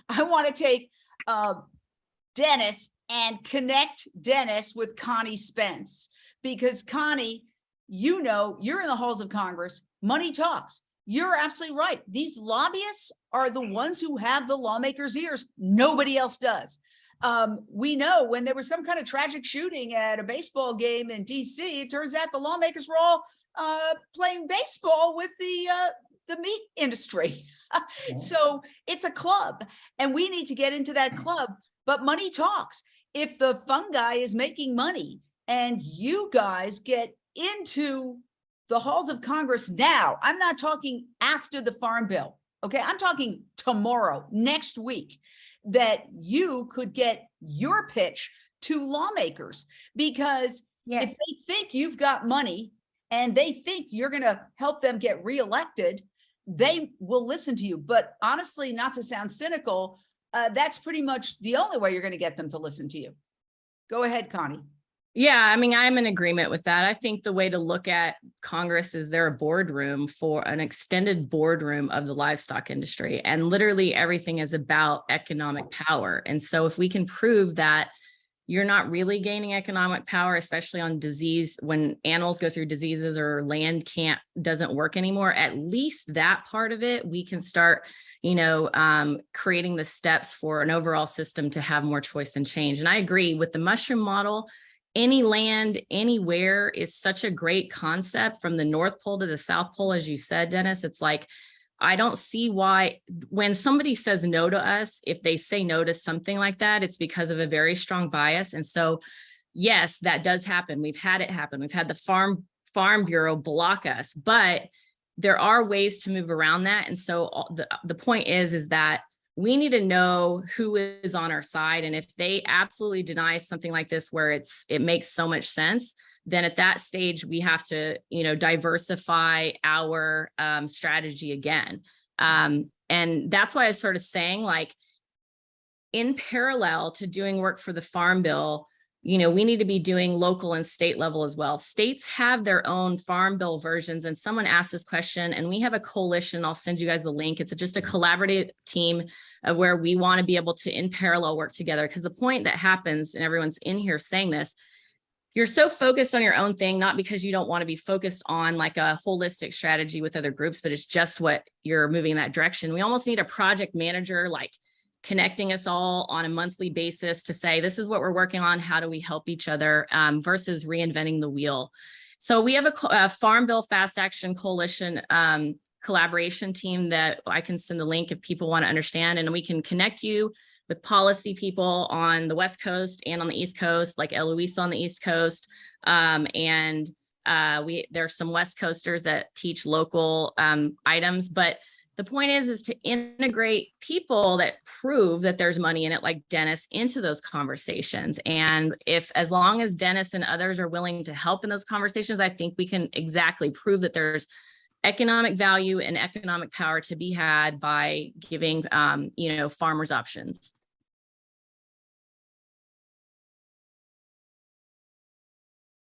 I want to take Dennis and connect Dennis with Connie Spence, because Connie, you know, you're in the halls of Congress, money talks. You're absolutely right. These lobbyists are the ones who have the lawmakers' ears. Nobody else does. We know when there was some kind of tragic shooting at a baseball game in DC, it turns out the lawmakers were all playing baseball with the meat industry. So it's a club, and we need to get into that club, but money talks. If the fungi is making money and you guys get into the halls of Congress now, I'm not talking after the Farm Bill, okay? I'm talking tomorrow, next week, that you could get your pitch to lawmakers, because if they think you've got money and they think you're going to help them get reelected, they will listen to you. But honestly, not to sound cynical, that's pretty much the only way you're going to get them to listen to you. Go ahead, Connie. Yeah, I mean, I'm in agreement with that. I think the way to look at Congress is they're a boardroom, for an extended boardroom of the livestock industry. And literally everything is about economic power. And so if we can prove that you're not really gaining economic power, especially on disease, when animals go through diseases or land doesn't work anymore, at least that part of it, we can start, creating the steps for an overall system to have more choice and change. And I agree with the mushroom model. Any land, anywhere is such a great concept, from the North Pole to the South Pole, as you said, Dennis. It's like, I don't see why, when somebody says no to us, if they say no to something like that, it's because of a very strong bias. And so, yes, that does happen. We've had it happen. We've had the Farm Bureau block us, but there are ways to move around that. And so the point is that we need to know who is on our side. And if they absolutely deny something like this, where it makes so much sense, then at that stage, we have to, diversify our strategy again. And that's why I was sort of saying, like, in parallel to doing work for the Farm Bill, we need to be doing local and state level as well. States have their own Farm Bill versions. And someone asked this question, and we have a coalition. I'll send you guys the link. It's just a collaborative team of where we want to be able to, in parallel, work together. Because the point that happens, and everyone's in here saying this, you're so focused on your own thing, not because you don't want to be focused on like a holistic strategy with other groups, but it's just what you're moving in that direction. We almost need a project manager, like connecting us all on a monthly basis to say, this is what we're working on. How do we help each other, versus reinventing the wheel? So we have a Farm Bill Fast Action Coalition collaboration team that I can send the link if people want to understand, and we can connect you with policy people on the West Coast and on the East Coast, like Eloisa on the East Coast. There's some West Coasters that teach local items, but the point is to integrate people that prove that there's money in it, like Dennis, into those conversations. And as long as Dennis and others are willing to help in those conversations, I think we can exactly prove that there's economic value and economic power to be had by giving, farmers options.